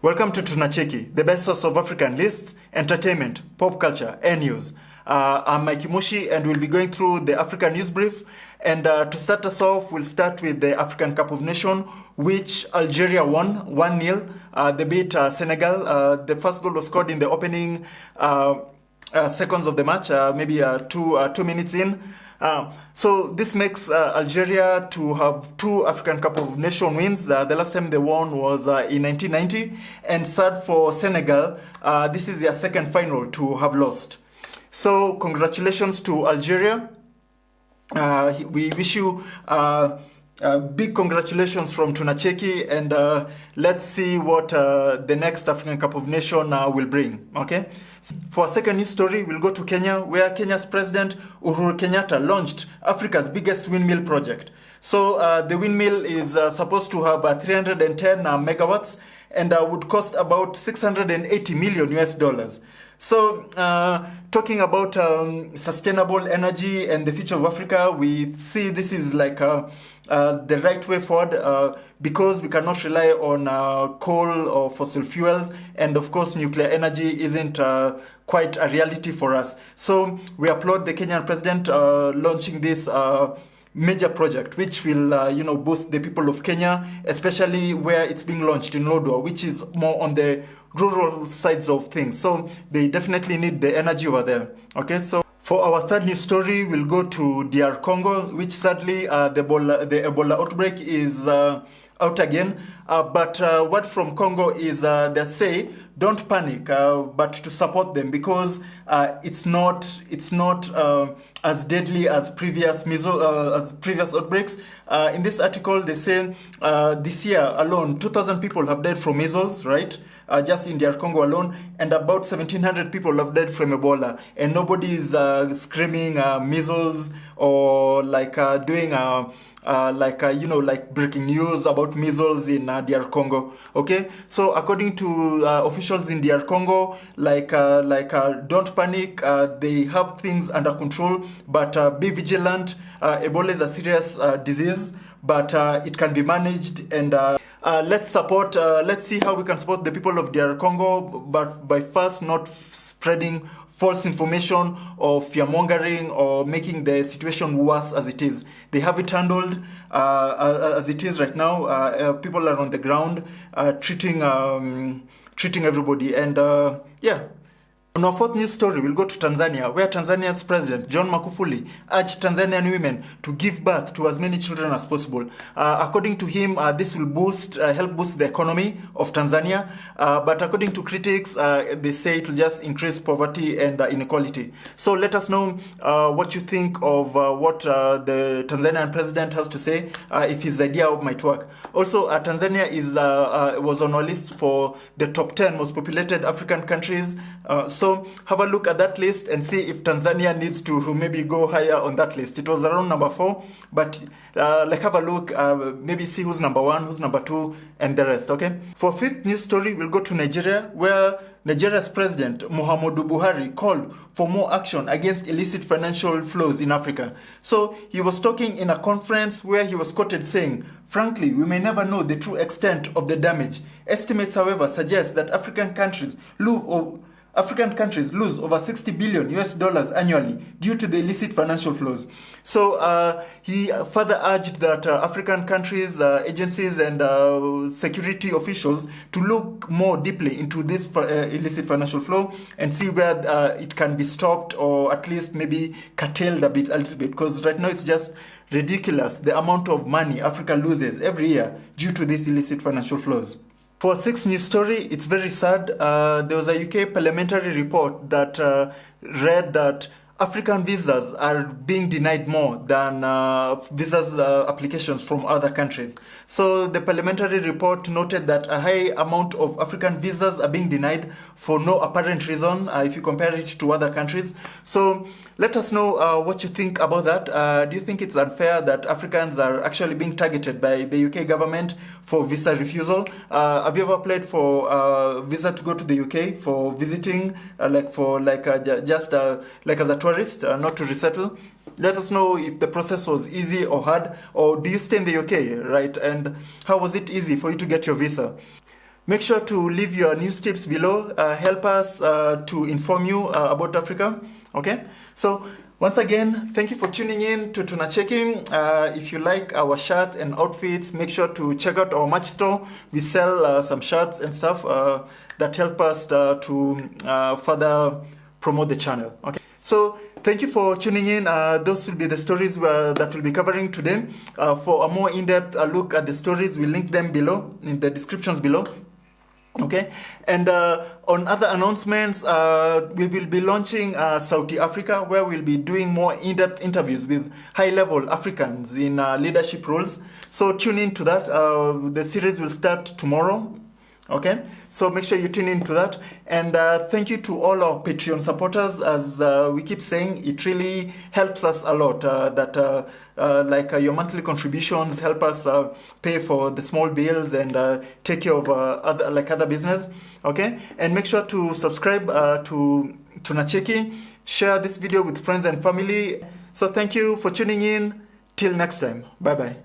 Welcome to Tunacheki, the best source of African lists, entertainment, pop culture, and news. I'm Mike Mushi, and we'll be going through the African News Brief. And to start us off, we'll start with the African Cup of Nations, which Algeria won 1-0. They beat Senegal. The first goal was scored in the opening seconds of the match, maybe 2 minutes in. So this makes Algeria to have 2 African Cup of Nations wins. The last time they won was in 1990. And sad for Senegal, this is their second final to have lost. So congratulations to Algeria. We wish you big congratulations from Tunacheki, and let's see what the next African Cup of Nations will bring. Okay. For our second news story, we'll go to Kenya, where Kenya's President Uhuru Kenyatta launched Africa's biggest windmill project. So the windmill is supposed to have 310 megawatts and would cost about $680 million. So talking about sustainable energy and the future of Africa, we see this is like the right way forward because we cannot rely on coal or fossil fuels, and of course nuclear energy isn't quite a reality for us. So we applaud the Kenyan president launching this major project, which will boost the people of Kenya, especially where it's being launched in Lodwar, which is more on the rural sides of things. So they definitely need the energy over there. Okay, so for our third news story, we'll go to DR Congo, which sadly the Ebola outbreak is out again. But word from Congo is they say don't panic, but to support them, because it's not as deadly as previous outbreaks. In this article, they say this year alone, 2,000 people have died from measles, right? Just in DR Congo alone, and about 1,700 people have died from Ebola, and nobody is screaming measles or like doing like breaking news about measles in DR Congo. Okay, so according to officials in DR Congo, don't panic. They have things under control, but be vigilant. Ebola is a serious disease, but it can be managed, and let's see how we can support the people of DR Congo, but by first not spreading false information or fear-mongering or making the situation worse as it is. They have it handled as it is right now. People are on the ground treating everybody, and yeah. On our fourth news story, we'll go to Tanzania, where Tanzania's President John Magufuli urged Tanzanian women to give birth to as many children as possible. According to him, this will help boost the economy of Tanzania. But according to critics, they say it will just increase poverty and inequality. So let us know what you think of what the Tanzanian president has to say, if his idea might work. Also, Tanzania was on our list for the top 10 most populated African countries. So have a look at that list and see if Tanzania needs to maybe go higher on that list. It was around number 4, but have a look, maybe see who's number 1, who's number 2, and the rest, okay? For fifth news story, we'll go to Nigeria, where Nigeria's President Muhammadu Buhari called for more action against illicit financial flows in Africa. So he was talking in a conference where he was quoted saying, "Frankly, we may never know the true extent of the damage. Estimates, however, suggest that African countries lose over $60 billion annually due to the illicit financial flows." So he further urged that African countries, agencies, and security officials to look more deeply into this illicit financial flow and see where it can be stopped, or at least maybe curtailed a little bit, because right now it's just ridiculous the amount of money Africa loses every year due to these illicit financial flows. For sixth news story, it's very sad. There was a UK parliamentary report that read that African visas are being denied more than visas applications from other countries. So the parliamentary report noted that a high amount of African visas are being denied for no apparent reason if you compare it to other countries. So let us know what you think about that. Do you think it's unfair that Africans are actually being targeted by the UK government for visa refusal? Have you ever applied for visa to go to the UK for visiting, just like as a tourist, not to resettle? Let us know if the process was easy or hard, or do you stay in the UK, right? And how was it easy for you to get your visa? Make sure to leave your news tips below. Help us to inform you about Africa. Okay? So, once again, thank you for tuning in to Tunacheki. If you like our shirts and outfits, make sure to check out our merch store. We sell some shirts and stuff that help us to further promote the channel. Okay? So, thank you for tuning in. Those will be the stories that we'll be covering today. For a more in-depth look at the stories, we'll link them below, in the descriptions below. Okay, and on other announcements, we will be launching South Africa, where we'll be doing more in-depth interviews with high-level Africans in leadership roles. So tune in to that. The series will start tomorrow. Okay, so make sure you tune in to that. And thank you to all our Patreon supporters. As we keep saying, it really helps us a lot your monthly contributions help us pay for the small bills and take care of other business. Okay, and make sure to subscribe to Tunacheki. Share this video with friends and family. So thank you for tuning in. Till next time. Bye bye.